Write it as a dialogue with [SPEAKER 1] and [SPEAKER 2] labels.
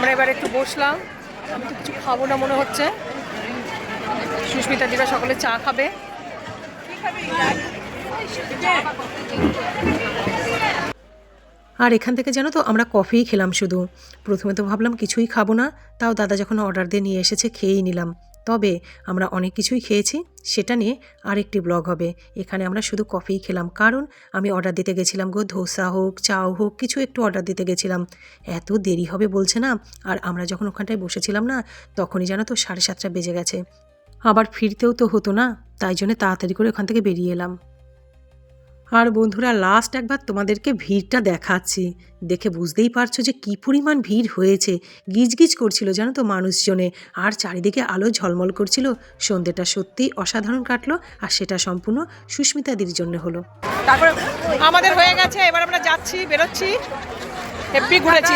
[SPEAKER 1] আমরা এবার একটু বসলাম। আমি তো কিছু খাবো না মনে হচ্ছে। সুস্মিতা দিরা সকলে চা খাবে। আর এখান থেকে জানো তো আমরা কফিই খেলাম শুধু। প্রথমে তো ভাবলাম কিছুই খাবো না, তাও দাদা যখন অর্ডার দিয়ে নিয়ে এসেছে খেয়েই নিলাম। তবে আমরা অনেক কিছুই খেয়েছি, সেটা নিয়ে আরেকটি ব্লগ হবে। এখানে আমরা শুধু কফিই খেলাম, কারণ আমি অর্ডার দিতে গেছিলাম গো, ধোসা হোক চাও হোক কিছু একটু অর্ডার দিতে গেছিলাম। এত দেরি হবে বলছে না, আর আমরা যখন ওখানটায় বসেছিলাম না, তখনই জানো তো 7:30 বেজে গেছে। আবার ফিরতেও তো হতো না, তাই জন্য তাড়াতাড়ি করে ওখান থেকে বেরিয়ে এলাম। আর বন্ধুরা, লাস্ট একবার তোমাদেরকে ভিড়টা দেখাচ্ছি। দেখে বুঝতেই পারছো যে কী পরিমাণ ভিড় হয়েছে। গিজগিজ করছিল জানো তো মানুষজনে, আর চারিদিকে আলো ঝলমল করছিল। সন্ধ্যেটা সত্যিই অসাধারণ কাটলো, আর সেটা সম্পূর্ণ সুস্মিতাদির জন্য হলো। তারপরে আমাদের হয়ে গেছে, এবার আমরা যাচ্ছি, বেরোচ্ছি। হেব্বি ঘুরেছি,